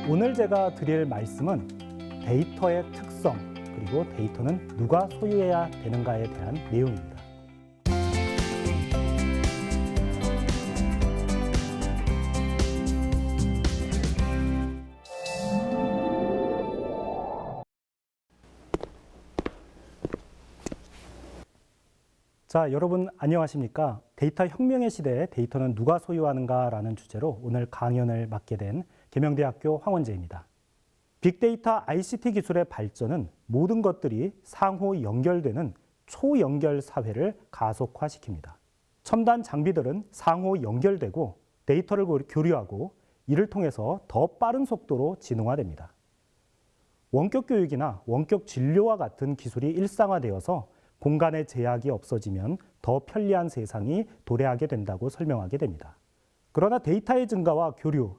오늘 제가 드릴 말씀은 데이터의 특성, 그리고 데이터는 누가 소유해야 되는가에 대한 내용입니다. 자, 여러분 안녕하십니까? 데이터 혁명의 시대에 데이터는 누가 소유하는가라는 주제로 오늘 강연을 맡게 된 계명대학교 황원재입니다. 빅데이터 ICT 기술의 발전은 모든 것들이 상호 연결되는 초연결 사회를 가속화시킵니다. 첨단 장비들은 상호 연결되고 데이터를 교류하고 이를 통해서 더 빠른 속도로 지능화됩니다. 원격 교육이나 원격 진료와 같은 기술이 일상화되어서 공간의 제약이 없어지면 더 편리한 세상이 도래하게 된다고 설명하게 됩니다. 그러나 데이터의 증가와 교류,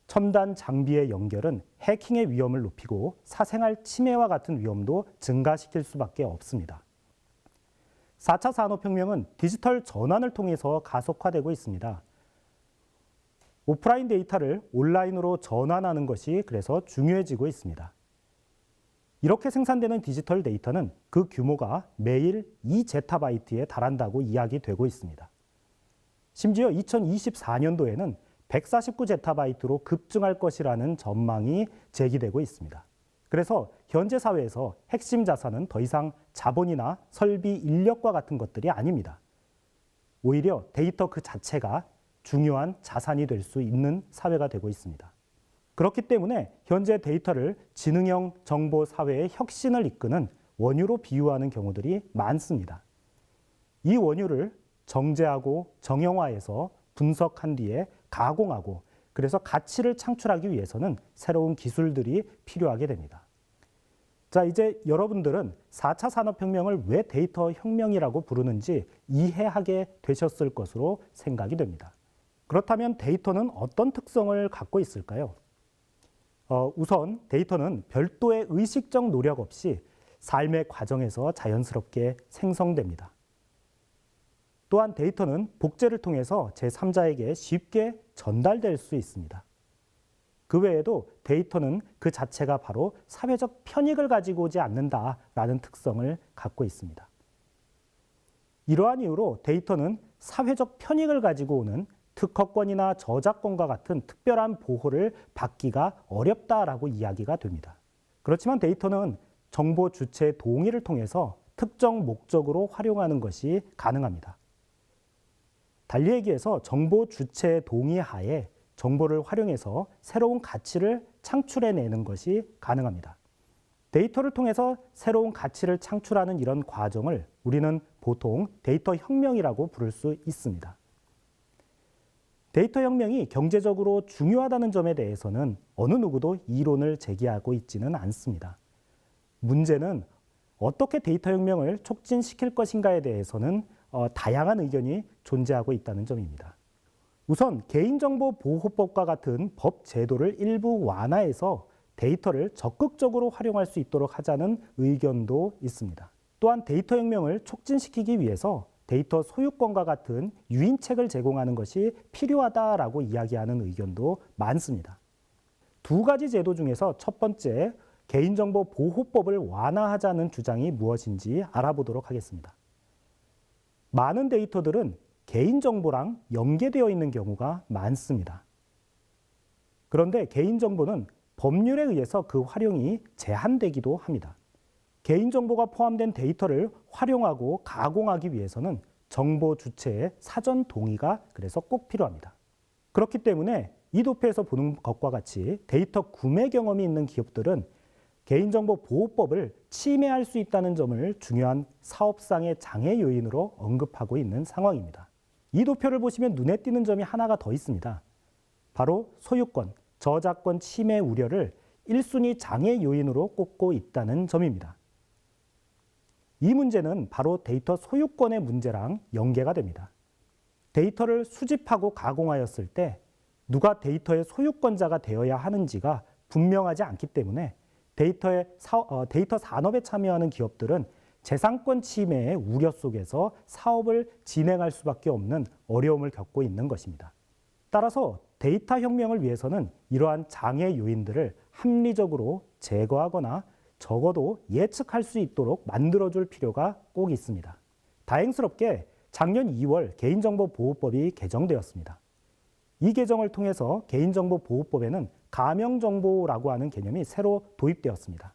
첨단 장비의 연결은 해킹의 위험을 높이고 사생활 침해와 같은 위험도 증가시킬 수밖에 없습니다. 4차 산업혁명은 디지털 전환을 통해서 가속화되고 있습니다. 오프라인 데이터를 온라인으로 전환하는 것이 그래서 중요해지고 있습니다. 이렇게 생산되는 디지털 데이터는 그 규모가 매일 2제타바이트에 달한다고 이야기되고 있습니다. 심지어 2024년도에는 149제타바이트로 급증할 것이라는 전망이 제기되고 있습니다. 그래서 현재 사회에서 핵심 자산은 더 이상 자본이나 설비, 인력과 같은 것들이 아닙니다. 오히려 데이터 그 자체가 중요한 자산이 될 수 있는 사회가 되고 있습니다. 그렇기 때문에 현재 데이터를 지능형 정보 사회의 혁신을 이끄는 원유로 비유하는 경우들이 많습니다. 이 원유를 정제하고 정형화해서 분석한 뒤에 가공하고 그래서 가치를 창출하기 위해서는 새로운 기술들이 필요하게 됩니다. 자, 이제 여러분들은 4차 산업혁명을 왜 데이터 혁명이라고 부르는지 이해하게 되셨을 것으로 생각이 됩니다. 그렇다면 데이터는 어떤 특성을 갖고 있을까요? 우선 데이터는 별도의 의식적 노력 없이 삶의 과정에서 자연스럽게 생성됩니다. 또한 데이터는 복제를 통해서 제3자에게 쉽게 전달될 수 있습니다. 그 외에도 데이터는 그 자체가 바로 사회적 편익을 가지고 오지 않는다라는 특성을 갖고 있습니다. 이러한 이유로 데이터는 사회적 편익을 가지고 오는 특허권이나 저작권과 같은 특별한 보호를 받기가 어렵다라고 이야기가 됩니다. 그렇지만 데이터는 정보 주체의 동의를 통해서 특정 목적으로 활용하는 것이 가능합니다. 달리 얘기해서 정보 주체의 동의 하에 정보를 활용해서 새로운 가치를 창출해내는 것이 가능합니다. 데이터를 통해서 새로운 가치를 창출하는 이런 과정을 우리는 보통 데이터 혁명이라고 부를 수 있습니다. 데이터 혁명이 경제적으로 중요하다는 점에 대해서는 어느 누구도 이론을 제기하고 있지는 않습니다. 문제는 어떻게 데이터 혁명을 촉진시킬 것인가에 대해서는 다양한 의견이 존재하고 있다는 점입니다. 우선 개인정보보호법과 같은 법 제도를 일부 완화해서 데이터를 적극적으로 활용할 수 있도록 하자는 의견도 있습니다. 또한 데이터 혁명을 촉진시키기 위해서 데이터 소유권과 같은 유인책을 제공하는 것이 필요하다라고 이야기하는 의견도 많습니다. 두 가지 제도 중에서 첫 번째, 개인정보보호법을 완화하자는 주장이 무엇인지 알아보도록 하겠습니다. 많은 데이터들은 개인정보랑 연계되어 있는 경우가 많습니다. 그런데 개인정보는 법률에 의해서 그 활용이 제한되기도 합니다. 개인정보가 포함된 데이터를 활용하고 가공하기 위해서는 정보 주체의 사전 동의가 그래서 꼭 필요합니다. 그렇기 때문에 이 도표에서 보는 것과 같이 데이터 구매 경험이 있는 기업들은 개인정보보호법을 침해할 수 있다는 점을 중요한 사업상의 장애 요인으로 언급하고 있는 상황입니다. 이 도표를 보시면 눈에 띄는 점이 하나가 더 있습니다. 바로 소유권, 저작권 침해 우려를 1순위 장애 요인으로 꼽고 있다는 점입니다. 이 문제는 바로 데이터 소유권의 문제랑 연계가 됩니다. 데이터를 수집하고 가공하였을 때 누가 데이터의 소유권자가 되어야 하는지가 분명하지 않기 때문에 데이터 산업에 참여하는 기업들은 재산권 침해의 우려 속에서 사업을 진행할 수밖에 없는 어려움을 겪고 있는 것입니다. 따라서 데이터 혁명을 위해서는 이러한 장애 요인들을 합리적으로 제거하거나 적어도 예측할 수 있도록 만들어줄 필요가 꼭 있습니다. 다행스럽게 작년 2월 개인정보보호법이 개정되었습니다. 이 개정을 통해서 개인정보보호법에는 가명정보라고 하는 개념이 새로 도입되었습니다.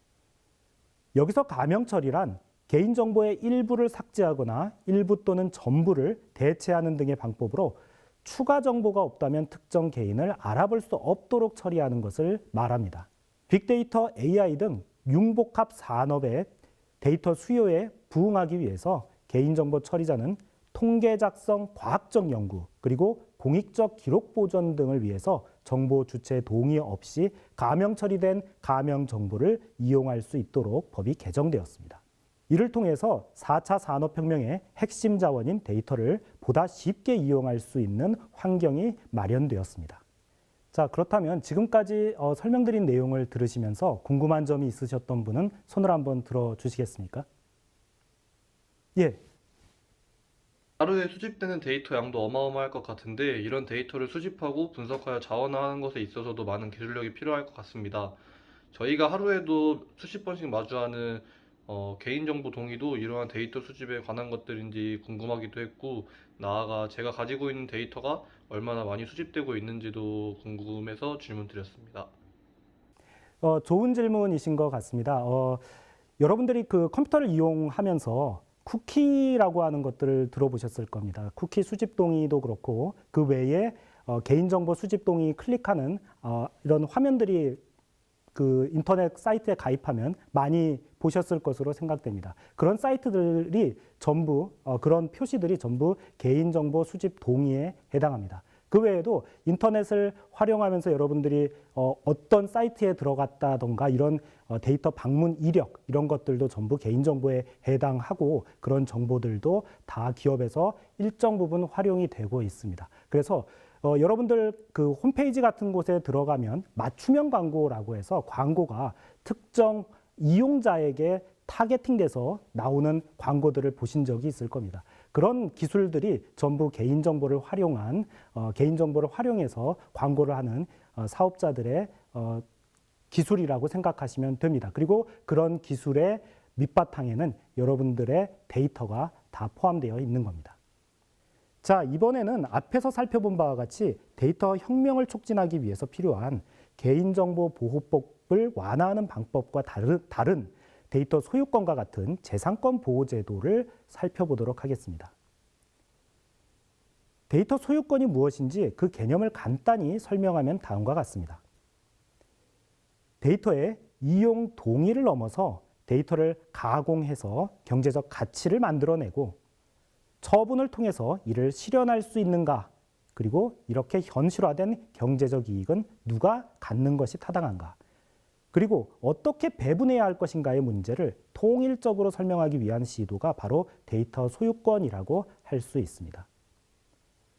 여기서 가명처리란 개인정보의 일부를 삭제하거나 일부 또는 전부를 대체하는 등의 방법으로 추가 정보가 없다면 특정 개인을 알아볼 수 없도록 처리하는 것을 말합니다. 빅데이터, AI 등 융복합 산업의 데이터 수요에 부응하기 위해서 개인정보 처리자는 통계 작성, 과학적 연구, 그리고 공익적 기록 보존 등을 위해서 정보 주체 동의 없이 가명 처리된 가명 정보를 이용할 수 있도록 법이 개정되었습니다. 이를 통해서 4차 산업혁명의 핵심 자원인 데이터를 보다 쉽게 이용할 수 있는 환경이 마련되었습니다. 자, 그렇다면 지금까지 설명드린 내용을 들으시면서 궁금한 점이 있으셨던 분은 손을 한번 들어주시겠습니까? 예. 하루에 수집되는 데이터 양도 어마어마할 것 같은데 이런 데이터를 수집하고 분석하여 자원화하는 것에 있어서도 많은 기술력이 필요할 것 같습니다. 저희가 하루에도 수십 번씩 마주하는 개인정보 동의도 이러한 데이터 수집에 관한 것들인지 궁금하기도 했고, 나아가 제가 가지고 있는 데이터가 얼마나 많이 수집되고 있는지도 궁금해서 질문 드렸습니다. 좋은 질문이신 것 같습니다. 여러분들이 그 컴퓨터를 이용하면서 쿠키라고 하는 것들을 들어보셨을 겁니다. 쿠키 수집 동의도 그렇고 그 외에 개인정보 수집 동의 클릭하는 이런 화면들이 그 인터넷 사이트에 가입하면 많이 보셨을 것으로 생각됩니다. 그런 사이트들이 전부 그런 표시들이 전부 개인정보 수집 동의에 해당합니다. 그 외에도 인터넷을 활용하면서 여러분들이 어떤 사이트에 들어갔다던가 이런 데이터 방문 이력 이런 것들도 전부 개인정보에 해당하고 그런 정보들도 다 기업에서 일정 부분 활용이 되고 있습니다. 그래서 여러분들 그 홈페이지 같은 곳에 들어가면 맞춤형 광고라고 해서 광고가 특정 이용자에게 타겟팅돼서 나오는 광고들을 보신 적이 있을 겁니다. 그런 기술들이 전부 개인정보를 활용해서 광고를 하는 사업자들의 기술이라고 생각하시면 됩니다. 그리고 그런 기술의 밑바탕에는 여러분들의 데이터가 다 포함되어 있는 겁니다. 자, 이번에는 앞에서 살펴본 바와 같이 데이터 혁명을 촉진하기 위해서 필요한 개인정보 보호법을 완화하는 방법과 다른 데이터 소유권과 같은 재산권 보호 제도를 살펴보도록 하겠습니다. 데이터 소유권이 무엇인지 그 개념을 간단히 설명하면 다음과 같습니다. 데이터의 이용 동의를 넘어서 데이터를 가공해서 경제적 가치를 만들어내고 처분을 통해서 이를 실현할 수 있는가, 그리고 이렇게 현실화된 경제적 이익은 누가 갖는 것이 타당한가, 그리고 어떻게 배분해야 할 것인가의 문제를 통일적으로 설명하기 위한 시도가 바로 데이터 소유권이라고 할 수 있습니다.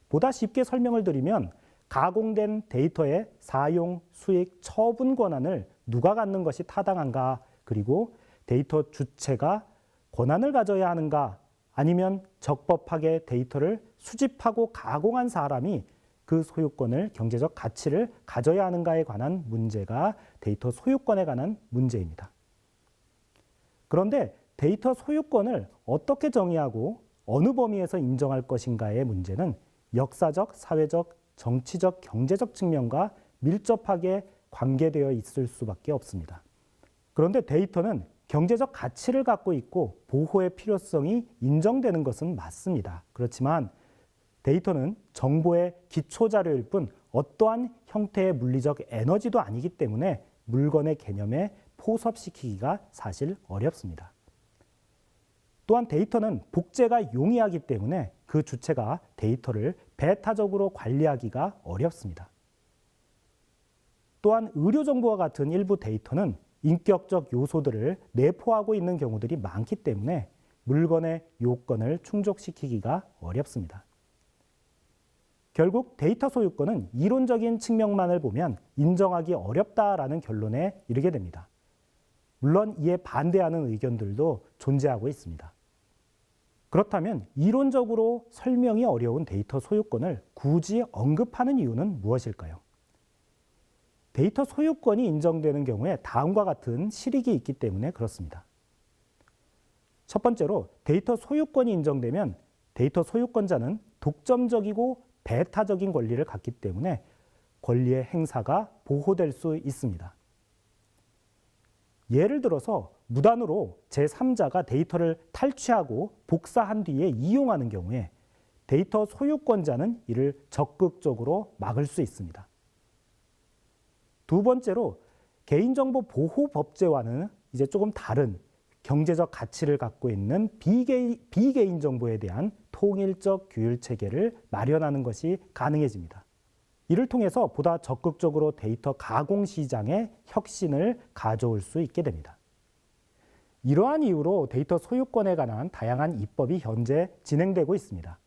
보다 쉽게 설명을 드리면 가공된 데이터의 사용, 수익, 처분 권한을 누가 갖는 것이 타당한가, 그리고 데이터 주체가 권한을 가져야 하는가, 아니면 적법하게 데이터를 수집하고 가공한 사람이 그 소유권을, 경제적 가치를 가져야 하는가에 관한 문제가 데이터 소유권에 관한 문제입니다. 그런데 데이터 소유권을 어떻게 정의하고 어느 범위에서 인정할 것인가의 문제는 역사적, 사회적, 정치적, 경제적 측면과 밀접하게 관계되어 있을 수밖에 없습니다. 그런데 데이터는 경제적 가치를 갖고 있고 보호의 필요성이 인정되는 것은 맞습니다. 그렇지만 데이터는 정보의 기초자료일 뿐 어떠한 형태의 물리적 에너지도 아니기 때문에 물건의 개념에 포섭시키기가 사실 어렵습니다. 또한 데이터는 복제가 용이하기 때문에 그 주체가 데이터를 배타적으로 관리하기가 어렵습니다. 또한 의료정보와 같은 일부 데이터는 인격적 요소들을 내포하고 있는 경우들이 많기 때문에 물건의 요건을 충족시키기가 어렵습니다. 결국 데이터 소유권은 이론적인 측면만을 보면 인정하기 어렵다라는 결론에 이르게 됩니다. 물론 이에 반대하는 의견들도 존재하고 있습니다. 그렇다면 이론적으로 설명이 어려운 데이터 소유권을 굳이 언급하는 이유는 무엇일까요? 데이터 소유권이 인정되는 경우에 다음과 같은 실익이 있기 때문에 그렇습니다. 첫 번째로 데이터 소유권이 인정되면 데이터 소유권자는 독점적이고 배타적인 권리를 갖기 때문에 권리의 행사가 보호될 수 있습니다. 예를 들어서 무단으로 제3자가 데이터를 탈취하고 복사한 뒤에 이용하는 경우에 데이터 소유권자는 이를 적극적으로 막을 수 있습니다. 두 번째로 개인정보 보호법제와는 이제 조금 다른 경제적 가치를 갖고 있는 비개인 정보에 대한 통일적 규율 체계를 마련하는 것이 가능해집니다. 이를 통해서 보다 적극적으로 데이터 가공 시장에 혁신을 가져올 수 있게 됩니다. 이러한 이유로 데이터 소유권에 관한 다양한 입법이 현재 진행되고 있습니다.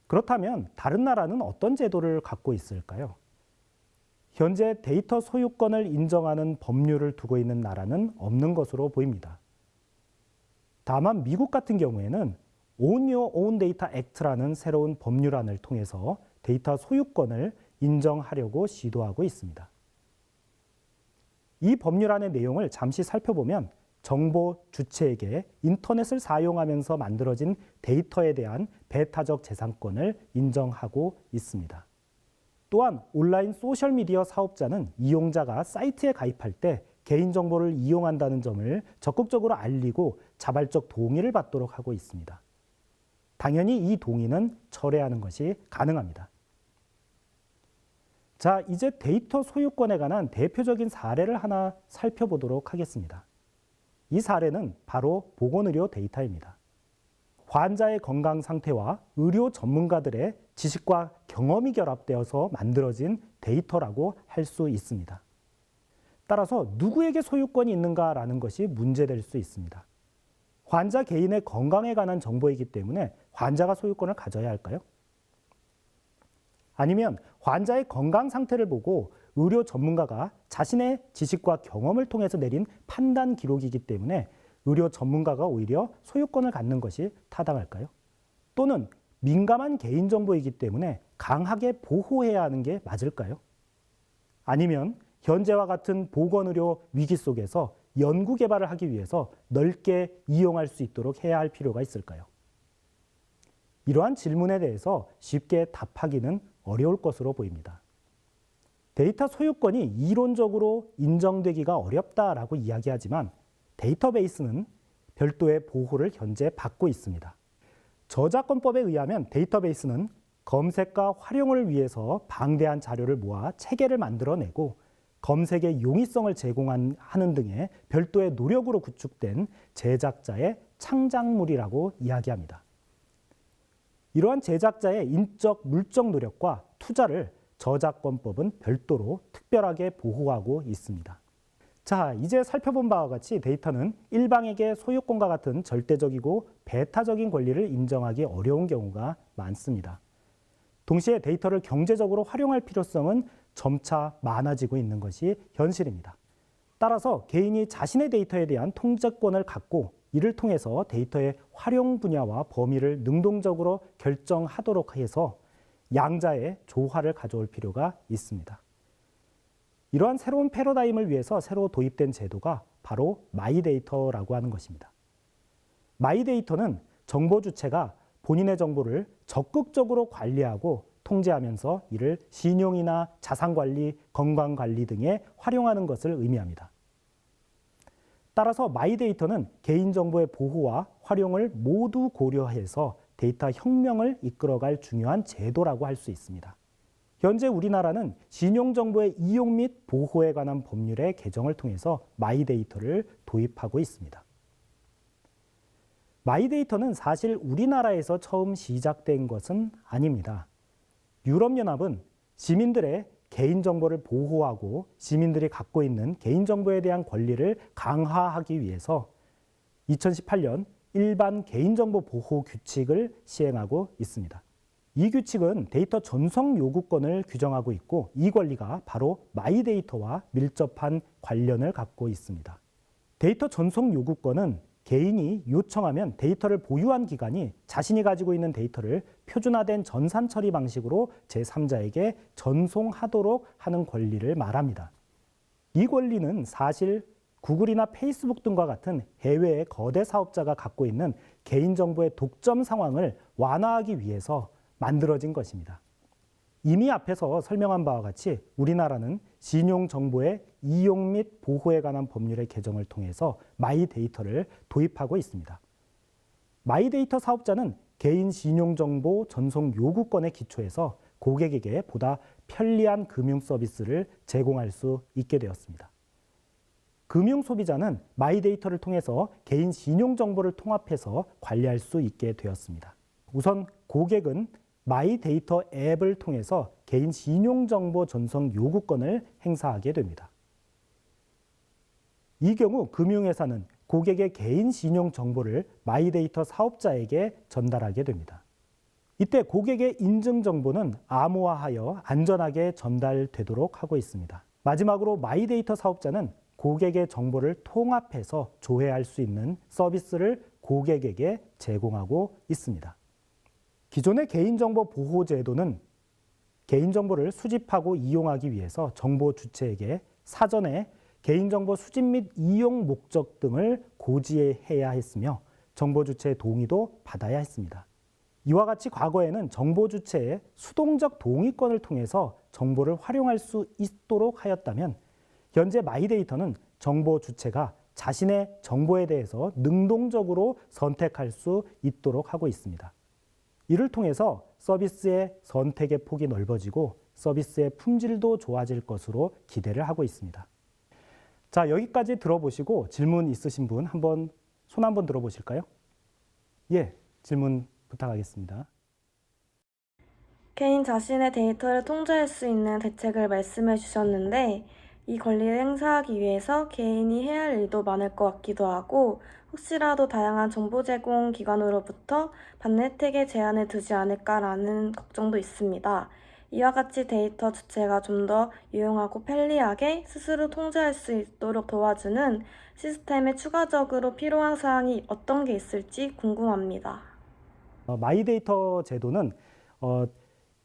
그렇다면 다른 나라는 어떤 제도를 갖고 있을까요? 현재 데이터 소유권을 인정하는 법률을 두고 있는 나라는 없는 것으로 보입니다. 다만 미국 같은 경우에는 Own Your Own Data Act라는 새로운 법률안을 통해서 데이터 소유권을 인정하려고 시도하고 있습니다. 이 법률안의 내용을 잠시 살펴보면 정보 주체에게 인터넷을 사용하면서 만들어진 데이터에 대한 배타적 재산권을 인정하고 있습니다. 또한 온라인 소셜미디어 사업자는 이용자가 사이트에 가입할 때 개인정보를 이용한다는 점을 적극적으로 알리고 자발적 동의를 받도록 하고 있습니다. 당연히 이 동의는 철회하는 것이 가능합니다. 자, 이제 데이터 소유권에 관한 대표적인 사례를 하나 살펴보도록 하겠습니다. 이 사례는 바로 보건의료 데이터입니다. 환자의 건강 상태와 의료 전문가들의 지식과 경험이 결합되어서 만들어진 데이터라고 할 수 있습니다. 따라서 누구에게 소유권이 있는가라는 것이 문제될 수 있습니다. 환자 개인의 건강에 관한 정보이기 때문에 환자가 소유권을 가져야 할까요? 아니면 환자의 건강 상태를 보고 의료 전문가가 자신의 지식과 경험을 통해서 내린 판단 기록이기 때문에 의료 전문가가 오히려 소유권을 갖는 것이 타당할까요? 또는 민감한 개인정보이기 때문에 강하게 보호해야 하는 게 맞을까요? 아니면 현재와 같은 보건의료 위기 속에서 연구 개발을 하기 위해서 넓게 이용할 수 있도록 해야 할 필요가 있을까요? 이러한 질문에 대해서 쉽게 답하기는 어려울 것으로 보입니다. 데이터 소유권이 이론적으로 인정되기가 어렵다라고 이야기하지만 데이터베이스는 별도의 보호를 현재 받고 있습니다. 저작권법에 의하면 데이터베이스는 검색과 활용을 위해서 방대한 자료를 모아 체계를 만들어내고 검색의 용이성을 제공하는 등의 별도의 노력으로 구축된 제작자의 창작물이라고 이야기합니다. 이러한 제작자의 인적, 물적 노력과 투자를 저작권법은 별도로 특별하게 보호하고 있습니다. 자, 이제 살펴본 바와 같이 데이터는 일방에게 소유권과 같은 절대적이고 배타적인 권리를 인정하기 어려운 경우가 많습니다. 동시에 데이터를 경제적으로 활용할 필요성은 점차 많아지고 있는 것이 현실입니다. 따라서 개인이 자신의 데이터에 대한 통제권을 갖고 이를 통해서 데이터의 활용 분야와 범위를 능동적으로 결정하도록 해서 양자의 조화를 가져올 필요가 있습니다. 이러한 새로운 패러다임을 위해서 새로 도입된 제도가 바로 마이데이터라고 하는 것입니다. 마이데이터는 정보 주체가 본인의 정보를 적극적으로 관리하고 통제하면서 이를 신용이나 자산관리, 건강관리 등에 활용하는 것을 의미합니다. 따라서 마이데이터는 개인정보의 보호와 활용을 모두 고려해서 데이터 혁명을 이끌어갈 중요한 제도라고 할 수 있습니다. 현재 우리나라는 신용정보의 이용 및 보호에 관한 법률의 개정을 통해서 마이데이터를 도입하고 있습니다. 마이데이터는 사실 우리나라에서 처음 시작된 것은 아닙니다. 유럽연합은 시민들의 개인정보를 보호하고 시민들이 갖고 있는 개인정보에 대한 권리를 강화하기 위해서 2018년 일반 개인정보 보호 규칙을 시행하고 있습니다. 이 규칙은 데이터 전송 요구권을 규정하고 있고 이 권리가 바로 마이데이터와 밀접한 관련을 갖고 있습니다. 데이터 전송 요구권은 개인이 요청하면 데이터를 보유한 기관이 자신이 가지고 있는 데이터를 표준화된 전산 처리 방식으로 제3자에게 전송하도록 하는 권리를 말합니다. 이 권리는 사실 구글이나 페이스북 등과 같은 해외의 거대 사업자가 갖고 있는 개인정보의 독점 상황을 완화하기 위해서 만들어진 것입니다. 이미 앞에서 설명한 바와 같이 우리나라는 신용정보의 이용 및 보호에 관한 법률의 개정을 통해서 마이데이터를 도입하고 있습니다. 마이데이터 사업자는 개인 신용정보 전송 요구권에 기초해서 고객에게 보다 편리한 금융 서비스를 제공할 수 있게 되었습니다. 금융 소비자는 마이데이터를 통해서 개인 신용정보를 통합해서 관리할 수 있게 되었습니다. 우선 고객은 마이데이터 앱을 통해서 개인 신용정보 전송 요구권을 행사하게 됩니다. 이 경우 금융회사는 고객의 개인 신용정보를 마이데이터 사업자에게 전달하게 됩니다. 이때 고객의 인증정보는 암호화하여 안전하게 전달되도록 하고 있습니다. 마지막으로 마이데이터 사업자는 고객의 정보를 통합해서 조회할 수 있는 서비스를 고객에게 제공하고 있습니다. 기존의 개인정보 보호 제도는 개인정보를 수집하고 이용하기 위해서 정보 주체에게 사전에 개인정보 수집 및 이용 목적 등을 고지해야 했으며 정보 주체의 동의도 받아야 했습니다. 이와 같이 과거에는 정보 주체의 수동적 동의권을 통해서 정보를 활용할 수 있도록 하였다면 현재 마이데이터는 정보 주체가 자신의 정보에 대해서 능동적으로 선택할 수 있도록 하고 있습니다. 이를 통해서 서비스의 선택의 폭이 넓어지고 서비스의 품질도 좋아질 것으로 기대를 하고 있습니다. 자, 여기까지 들어보시고 질문 있으신 분 손 한번 들어보실까요? 예, 질문 부탁하겠습니다. 개인 자신의 데이터를 통제할 수 있는 대책을 말씀해 주셨는데 이 권리를 행사하기 위해서 개인이 해야 할 일도 많을 것 같기도 하고 혹시라도 다양한 정보 제공 기관으로부터 받는 혜택에 제한을 두지 않을까라는 걱정도 있습니다. 이와 같이 데이터 주체가 좀 더 유용하고 편리하게 스스로 통제할 수 있도록 도와주는 시스템에 추가적으로 필요한 사항이 어떤 게 있을지 궁금합니다. 마이데이터 제도는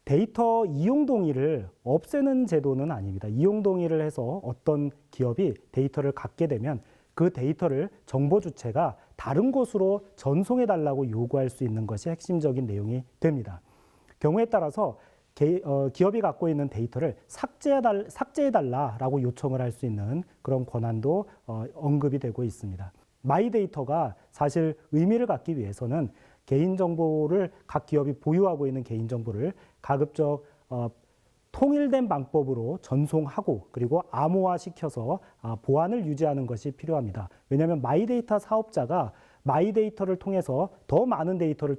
데이터 이용 동의를 없애는 제도는 아닙니다. 이용 동의를 해서 어떤 기업이 데이터를 갖게 되면 그 데이터를 정보 주체가 다른 곳으로 전송해 달라고 요구할 수 있는 것이 핵심적인 내용이 됩니다. 경우에 따라서 기업이 갖고 있는 데이터를 삭제해 달라라고 요청을 할 수 있는 그런 권한도 언급이 되고 있습니다. 마이데이터가 사실 의미를 갖기 위해서는 개인정보를 각 기업이 보유하고 있는 개인정보를 가급적 통일된 방법으로 전송하고 그리고 암호화시켜서 보안을 유지하는 것이 필요합니다. 왜냐하면 마이데이터 사업자가 마이데이터를 통해서 더 많은 데이터를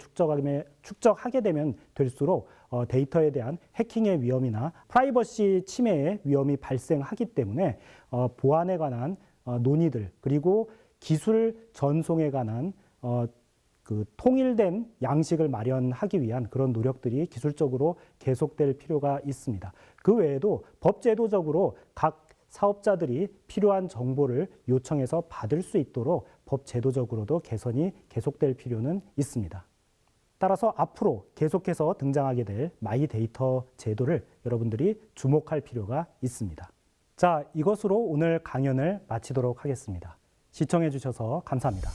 축적하게 되면 될수록 데이터에 대한 해킹의 위험이나 프라이버시 침해의 위험이 발생하기 때문에 보안에 관한 논의들 그리고 기술 전송에 관한 그 통일된 양식을 마련하기 위한 그런 노력들이 기술적으로 계속될 필요가 있습니다. 그 외에도 법제도적으로 각 사업자들이 필요한 정보를 요청해서 받을 수 있도록 법제도적으로도 개선이 계속될 필요는 있습니다. 따라서 앞으로 계속해서 등장하게 될 마이데이터 제도를 여러분들이 주목할 필요가 있습니다. 자, 이것으로 오늘 강연을 마치도록 하겠습니다. 시청해 주셔서 감사합니다.